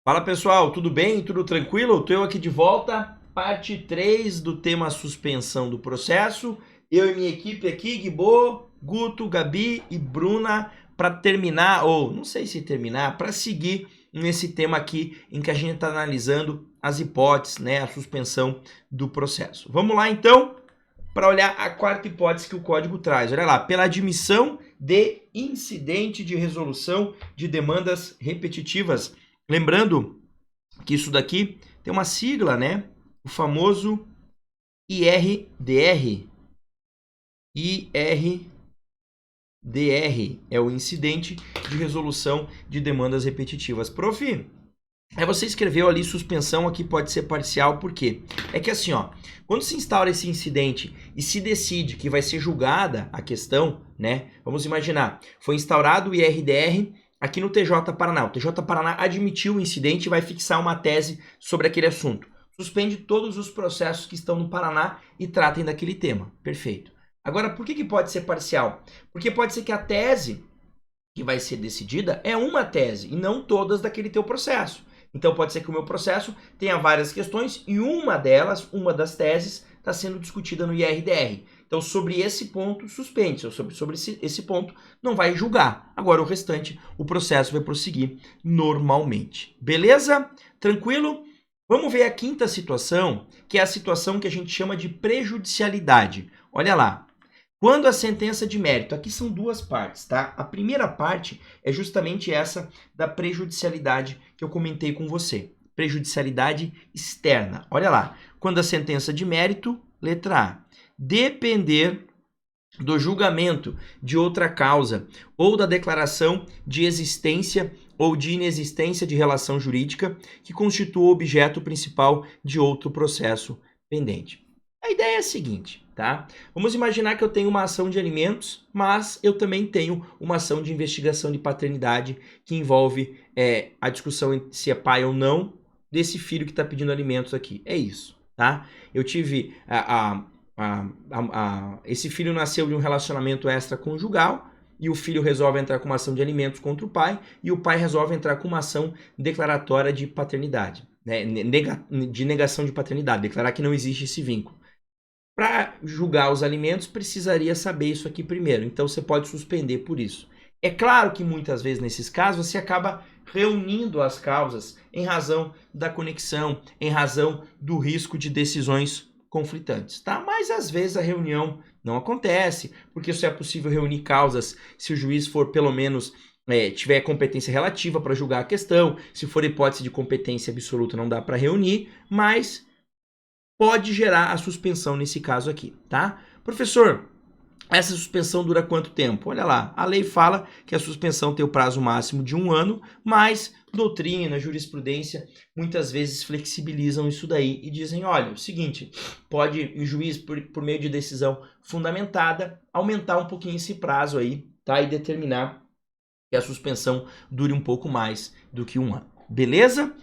Fala pessoal, tudo bem? Tudo tranquilo? Estou aqui de volta, parte 3 do tema suspensão do processo. Eu e minha equipe aqui, Guibo, Guto, Gabi e Bruna, para terminar, ou não sei se terminar, para seguir nesse tema aqui em que a gente está analisando as hipóteses, né, a suspensão do processo. Vamos lá então para olhar a quarta hipótese que o código traz. Olha lá, pela admissão de incidente de resolução de demandas repetitivas. Lembrando que isso daqui tem uma sigla, né? O famoso IRDR. IRDR é o incidente de resolução de demandas repetitivas. Prof, você escreveu ali suspensão, aqui pode ser parcial, por quê? É que assim, ó, quando se instaura esse incidente e se decide que vai ser julgada a questão, né? Vamos imaginar, foi instaurado o IRDR aqui no TJ Paraná. O TJ Paraná admitiu o incidente e vai fixar uma tese sobre aquele assunto. Suspende todos os processos que estão no Paraná e tratem daquele tema. Perfeito. Agora, por que pode ser parcial? Porque pode ser que a tese que vai ser decidida é uma tese e não todas daquele teu processo. Então pode ser que o meu processo tenha várias questões e uma delas, uma das teses, está sendo discutida no IRDR. Então sobre esse ponto suspende, sobre esse ponto não vai julgar. Agora o restante, o processo vai prosseguir normalmente. Beleza? Tranquilo? Vamos ver a quinta situação, que é a situação que a gente chama de prejudicialidade. Olha lá. Quando a sentença de mérito, aqui são duas partes, tá? A primeira parte é justamente essa da prejudicialidade que eu comentei com você. Prejudicialidade externa. Olha lá. Quando a sentença de mérito, letra A, depender do julgamento de outra causa ou da declaração de existência ou de inexistência de relação jurídica que constitua o objeto principal de outro processo pendente. A ideia é a seguinte, tá? Vamos imaginar que eu tenho uma ação de alimentos, mas eu também tenho uma ação de investigação de paternidade que envolve a discussão se é pai ou não desse filho que está pedindo alimentos aqui. É isso, tá? Eu tive esse filho nasceu de um relacionamento extraconjugal e o filho resolve entrar com uma ação de alimentos contra o pai e o pai resolve entrar com uma ação declaratória de paternidade, né? De negação de paternidade, declarar que não existe esse vínculo. Para julgar os alimentos, precisaria saber isso aqui primeiro. Então, você pode suspender por isso. É claro que muitas vezes, nesses casos, você acaba reunindo as causas em razão da conexão, em razão do risco de decisões conflitantes, tá? Mas, às vezes, a reunião não acontece, porque só é possível reunir causas se o juiz for, pelo menos, tiver competência relativa para julgar a questão. Se for hipótese de competência absoluta, não dá para reunir, mas pode gerar a suspensão nesse caso aqui, tá? Professor, essa suspensão dura quanto tempo? Olha lá, a lei fala que a suspensão tem o prazo máximo de 1 ano, mas doutrina, jurisprudência, muitas vezes flexibilizam isso daí e dizem, olha, o seguinte, pode o juiz, por meio de decisão fundamentada, aumentar um pouquinho esse prazo aí, tá? E determinar que a suspensão dure um pouco mais do que 1 ano. Beleza?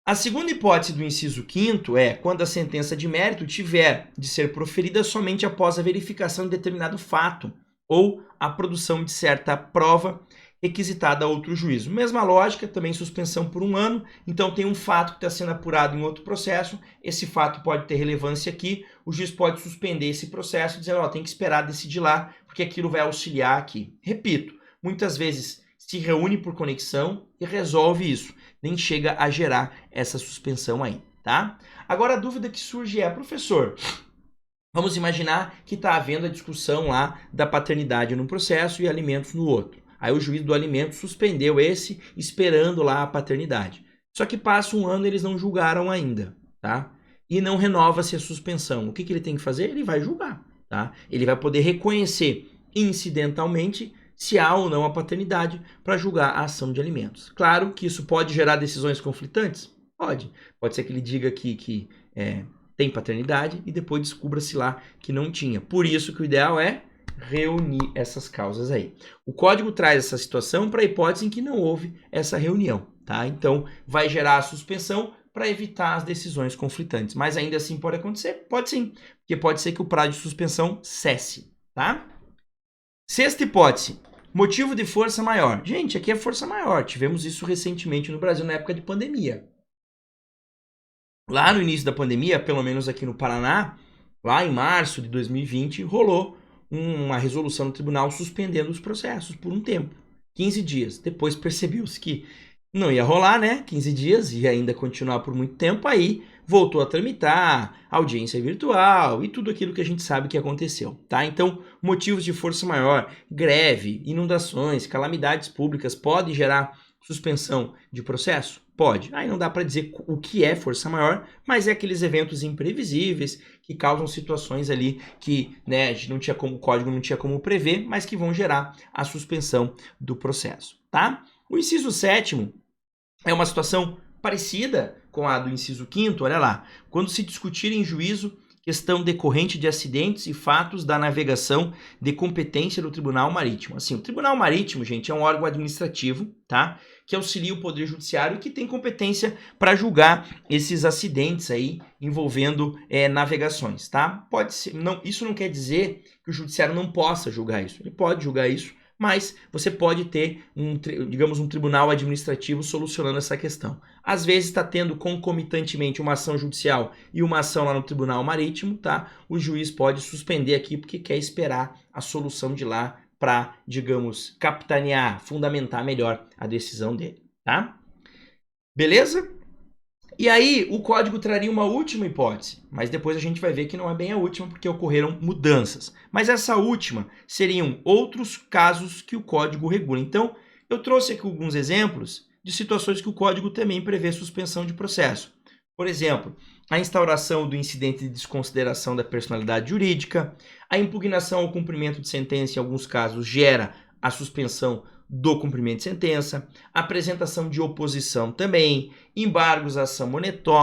A segunda hipótese do inciso 5º é quando a sentença de mérito tiver de ser proferida somente após a verificação de determinado fato ou a produção de certa prova requisitada a outro juízo. Mesma lógica, também suspensão por 1 ano. Então tem um fato que está sendo apurado em outro processo, esse fato pode ter relevância aqui, o juiz pode suspender esse processo dizendo, ó, tem que esperar decidir lá, porque aquilo vai auxiliar aqui. Repito, muitas vezes se reúne por conexão e resolve isso. Nem chega a gerar essa suspensão aí, tá? Agora a dúvida que surge é, professor, vamos imaginar que está havendo a discussão lá da paternidade num processo e alimentos no outro. Aí o juiz do alimento suspendeu esse, esperando lá a paternidade. Só que passa 1 ano e eles não julgaram ainda, tá? E não renova-se a suspensão. O que ele tem que fazer? Ele vai julgar, tá? Ele vai poder reconhecer incidentalmente se há ou não a paternidade para julgar a ação de alimentos. Claro que isso pode gerar decisões conflitantes? Pode. Pode ser que ele diga que tem paternidade e depois descubra-se lá que não tinha. Por isso que o ideal é reunir essas causas aí. O código traz essa situação para a hipótese em que não houve essa reunião, tá? Então, vai gerar a suspensão para evitar as decisões conflitantes. Mas ainda assim pode acontecer? Pode sim, porque pode ser que o prazo de suspensão cesse, tá? Sexta hipótese, Motivo de força maior. Gente, aqui é força maior. Tivemos isso recentemente no Brasil na época de pandemia. Lá no início da pandemia, pelo menos aqui no Paraná, lá em março de 2020, rolou uma resolução no tribunal suspendendo os processos por um tempo, 15 dias. Depois percebeu-se que não ia rolar, né? 15 dias e ainda continuar por muito tempo, aí voltou a tramitar, audiência virtual e tudo aquilo que a gente sabe que aconteceu, tá? Então, motivos de força maior, greve, inundações, calamidades públicas, pode gerar suspensão de processo? Pode. Aí não dá para dizer o que é força maior, mas é aqueles eventos imprevisíveis que causam situações ali que, né, a gente não tinha como, o código não tinha como prever, mas que vão gerar a suspensão do processo, tá? O inciso 7º é uma situação parecida com a do inciso 5º, olha lá. Quando se discutir em juízo questão decorrente de acidentes e fatos da navegação de competência do Tribunal Marítimo. Assim, o Tribunal Marítimo, gente, é um órgão administrativo, tá? Que auxilia o Poder Judiciário e que tem competência para julgar esses acidentes aí envolvendo navegações, tá? Pode ser, não, isso não quer dizer que o Judiciário não possa julgar isso. Ele pode julgar isso, mas você pode ter, digamos, um tribunal administrativo solucionando essa questão. Às vezes está tendo concomitantemente uma ação judicial e uma ação lá no Tribunal Marítimo, tá? O juiz pode suspender aqui porque quer esperar a solução de lá para, digamos, capitanear, fundamentar melhor a decisão dele, tá? Beleza? E aí, o código traria uma última hipótese, mas depois a gente vai ver que não é bem a última porque ocorreram mudanças. Mas essa última seriam outros casos que o código regula. Então, eu trouxe aqui alguns exemplos de situações que o código também prevê suspensão de processo. Por exemplo, a instauração do incidente de desconsideração da personalidade jurídica, a impugnação ao cumprimento de sentença em alguns casos gera a suspensão do cumprimento de sentença, apresentação de oposição também, embargos à ação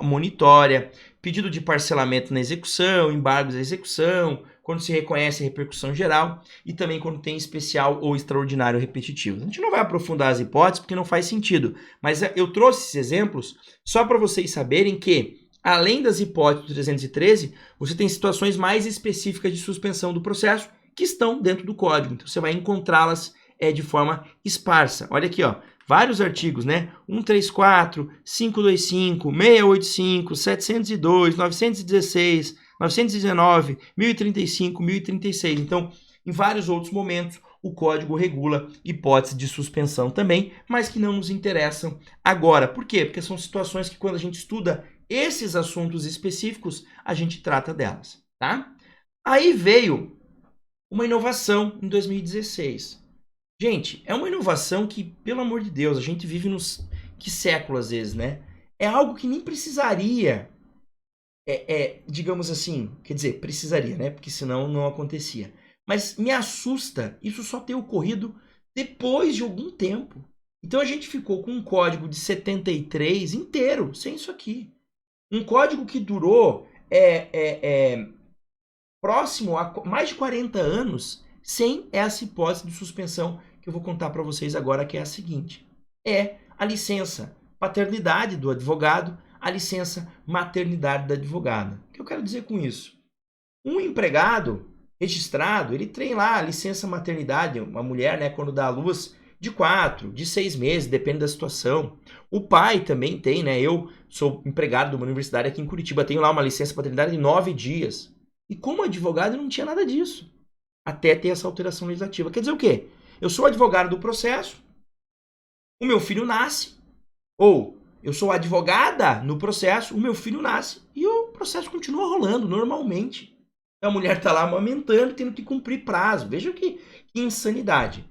monitória, pedido de parcelamento na execução, embargos à execução, quando se reconhece a repercussão geral e também quando tem especial ou extraordinário repetitivo. A gente não vai aprofundar as hipóteses porque não faz sentido, mas eu trouxe esses exemplos só para vocês saberem que, além das hipóteses do 313, você tem situações mais específicas de suspensão do processo que estão dentro do código, então você vai encontrá-las de forma esparsa. Olha aqui, ó, vários artigos, né? 134, 525, 685, 702, 916, 919, 1035, 1036. Então, em vários outros momentos, o código regula hipóteses de suspensão também, mas que não nos interessam agora. Por quê? Porque são situações que quando a gente estuda esses assuntos específicos, a gente trata delas, tá? Aí veio uma inovação em 2016. Gente, é uma inovação que, pelo amor de Deus, a gente vive nos... Que século às vezes, né? É algo que nem precisaria, digamos assim, quer dizer, precisaria, né? Porque senão não acontecia. Mas me assusta isso só ter ocorrido depois de algum tempo. Então a gente ficou com um código de 73 inteiro, sem isso aqui. Um código que durou próximo a mais de 40 anos sem essa hipótese de suspensão que eu vou contar para vocês agora, que é a seguinte. É a licença paternidade do advogado, a licença maternidade da advogada. O que eu quero dizer com isso? Um empregado registrado, ele tem lá a licença maternidade, uma mulher, né, quando dá à luz, de 4, de 6 meses, depende da situação. O pai também tem, né? Eu sou empregado de uma universidade aqui em Curitiba, tenho lá uma licença paternidade de 9 dias. E como advogado, não tinha nada disso. Até ter essa alteração legislativa. Quer dizer o quê? Eu sou advogado do processo, o meu filho nasce, ou eu sou advogada no processo, o meu filho nasce e o processo continua rolando normalmente. A mulher está lá amamentando, tendo que cumprir prazo. Veja que insanidade. O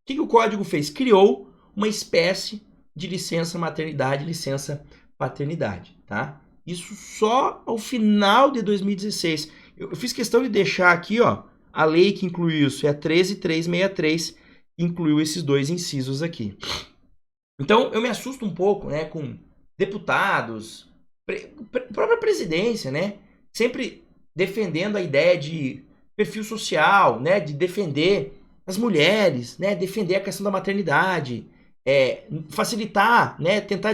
que o código fez? Criou uma espécie de licença maternidade e licença paternidade. Tá? Isso só ao final de 2016. Eu fiz questão de deixar aqui, ó, a lei que inclui isso é a 13363, incluiu esses dois incisos aqui. Então, eu me assusto um pouco, né, com deputados, própria presidência, né, sempre defendendo a ideia de perfil social, né, de defender as mulheres, né, defender a questão da maternidade, facilitar, né, tentar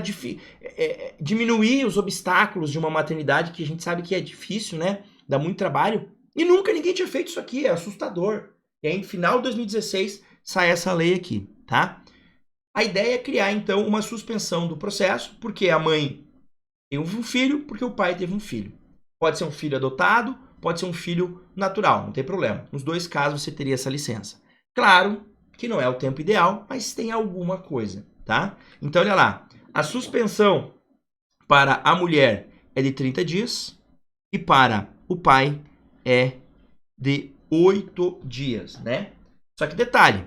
diminuir os obstáculos de uma maternidade que a gente sabe que é difícil, né, dá muito trabalho. E nunca ninguém tinha feito isso aqui, é assustador. E aí, no final de 2016, sai essa lei aqui, tá? A ideia é criar, então, uma suspensão do processo, porque a mãe teve um filho, porque o pai teve um filho. Pode ser um filho adotado, pode ser um filho natural, não tem problema. Nos dois casos você teria essa licença. Claro que não é o tempo ideal, mas tem alguma coisa, tá? Então, olha lá. A suspensão para a mulher é de 30 dias e para o pai é de 8 dias, né? Só que detalhe,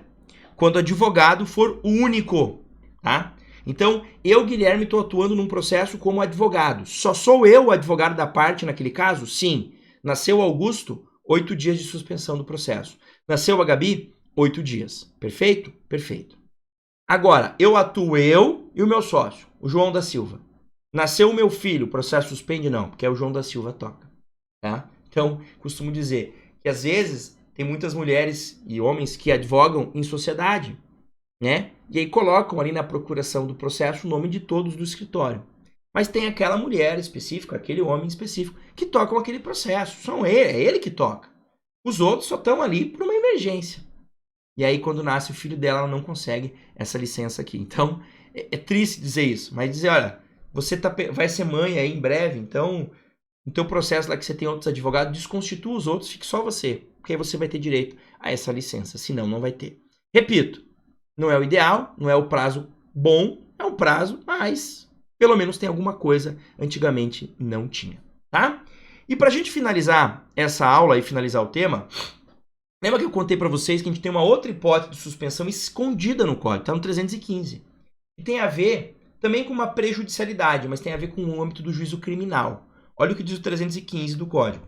quando o advogado for único, tá? Então, eu, Guilherme, estou atuando num processo como advogado. Só sou eu o advogado da parte naquele caso? Sim. Nasceu Augusto, 8 dias de suspensão do processo. Nasceu a Gabi, 8 dias. Perfeito? Perfeito. Agora, eu e o meu sócio, o João da Silva. Nasceu o meu filho, o processo suspende? Não, porque é o João da Silva toca. Tá? Então, costumo dizer que às vezes tem muitas mulheres e homens que advogam em sociedade, né? E aí colocam ali na procuração do processo o nome de todos do escritório. Mas tem aquela mulher específica, aquele homem específico, que tocam aquele processo. É ele que toca. Os outros só estão ali por uma emergência. E aí, quando nasce o filho dela, ela não consegue essa licença aqui. Então, é triste dizer isso, mas dizer, olha, você vai ser mãe aí em breve, então, no teu processo lá que você tem outros advogados, desconstitua os outros, fique só você, porque aí você vai ter direito a essa licença, senão não vai ter. Repito, não é o ideal, não é o prazo bom, é um prazo, mas pelo menos tem alguma coisa, antigamente não tinha, tá? E pra gente finalizar essa aula e finalizar o tema, lembra que eu contei para vocês que a gente tem uma outra hipótese de suspensão escondida no código, está no 315. E tem a ver também com uma prejudicialidade, mas tem a ver com o âmbito do juízo criminal. Olha o que diz o 315 do código.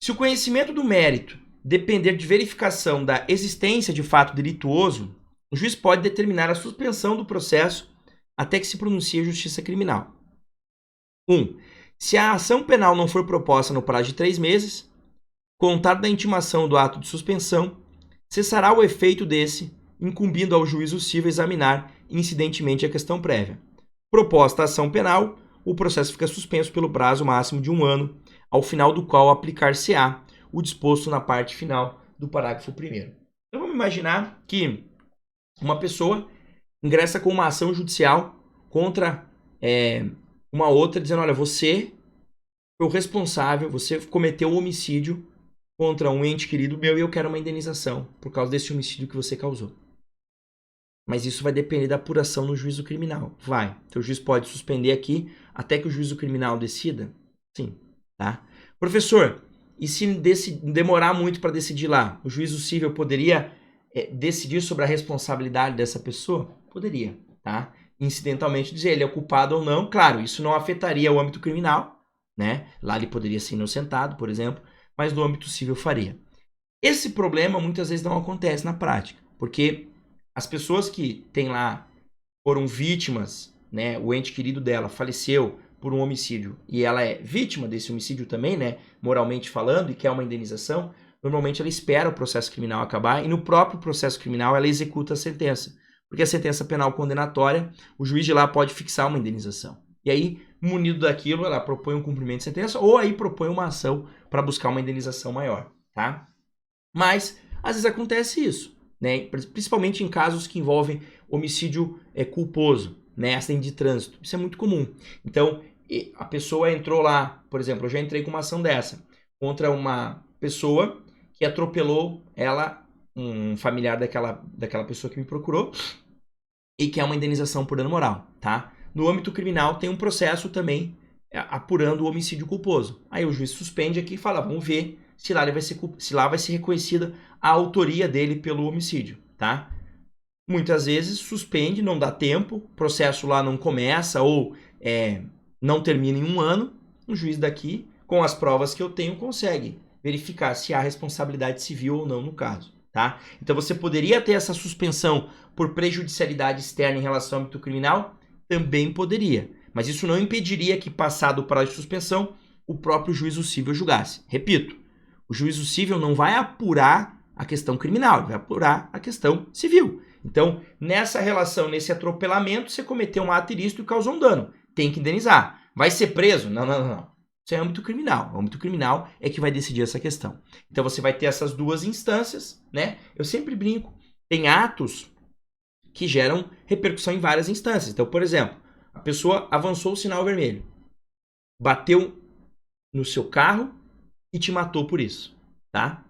Se o conhecimento do mérito depender de verificação da existência de fato delituoso, o juiz pode determinar a suspensão do processo até que se pronuncie a justiça criminal. 1. Se a ação penal não for proposta no prazo de 3 meses, contado da intimação do ato de suspensão, cessará o efeito desse, incumbindo ao juízo civil examinar incidentemente a questão prévia. Proposta a ação penal, o processo fica suspenso pelo prazo máximo de 1 ano, ao final do qual aplicar-se-á o disposto na parte final do parágrafo 1º. Então vamos imaginar que uma pessoa ingressa com uma ação judicial contra uma outra, dizendo, olha, você foi o responsável, você cometeu um homicídio contra um ente querido meu e eu quero uma indenização por causa desse homicídio que você causou. Mas isso vai depender da apuração no juízo criminal. Vai. Então o juiz pode suspender aqui até que o juízo criminal decida? Sim. Tá? Professor, e se demorar muito para decidir lá, o juízo civil poderia decidir sobre a responsabilidade dessa pessoa? Poderia. Tá? Incidentalmente dizer ele é culpado ou não. Claro, isso não afetaria o âmbito criminal, né? Lá ele poderia ser inocentado, por exemplo, mas no âmbito civil faria. Esse problema muitas vezes não acontece na prática, porque as pessoas que têm lá, foram vítimas, né, o ente querido dela faleceu por um homicídio e ela é vítima desse homicídio também, né, moralmente falando, e quer uma indenização, normalmente ela espera o processo criminal acabar e no próprio processo criminal ela executa a sentença, porque a sentença penal condenatória, o juiz de lá pode fixar uma indenização. E aí, munido daquilo, ela propõe um cumprimento de sentença ou aí propõe uma ação para buscar uma indenização maior, tá? Mas, às vezes acontece isso, né? Principalmente em casos que envolvem homicídio culposo, né? Acidente de trânsito. Isso é muito comum. Então, a pessoa entrou lá, por exemplo, eu já entrei com uma ação dessa, contra uma pessoa que atropelou ela, um familiar daquela pessoa que me procurou, e quer uma indenização por dano moral, tá? No âmbito criminal tem um processo também apurando o homicídio culposo. Aí o juiz suspende aqui e fala, vamos ver se lá vai ser reconhecida a autoria dele pelo homicídio, tá? Muitas vezes suspende, não dá tempo, o processo lá não começa ou não termina em 1 ano, o juiz daqui, com as provas que eu tenho, consegue verificar se há responsabilidade civil ou não no caso, tá? Então você poderia ter essa suspensão por prejudicialidade externa em relação ao âmbito criminal? Também poderia, mas isso não impediria que, passado o prazo de suspensão, o próprio juízo civil julgasse. Repito, o juízo civil não vai apurar a questão criminal, ele vai apurar a questão civil. Então, nessa relação, nesse atropelamento, você cometeu um ato ilícito e causou um dano. Tem que indenizar. Vai ser preso? Não. Isso é âmbito criminal. O âmbito criminal é que vai decidir essa questão. Então, você vai ter essas duas instâncias, né? Eu sempre brinco tem atos que geram repercussão em várias instâncias. Então, por exemplo, a pessoa avançou o sinal vermelho, bateu no seu carro e te matou por isso, tá?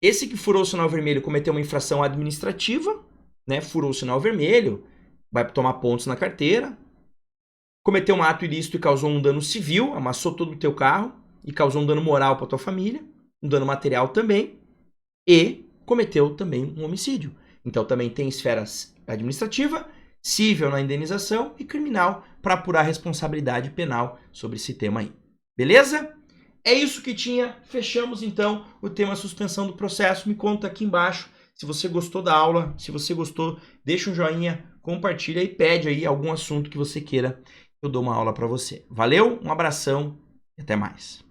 Esse que furou o sinal vermelho cometeu uma infração administrativa, né? Furou o sinal vermelho, vai tomar pontos na carteira. Cometeu um ato ilícito e causou um dano civil, amassou todo o teu carro e causou um dano moral para tua família, um dano material também, e cometeu também um homicídio. Então também tem esferas administrativa, civil na indenização e criminal para apurar a responsabilidade penal sobre esse tema aí. Beleza? É isso que tinha. Fechamos então o tema suspensão do processo. Me conta aqui embaixo se você gostou da aula. Se você gostou, deixa um joinha, compartilha e pede aí algum assunto que você queira. Eu dou uma aula para você. Valeu, um abração e até mais.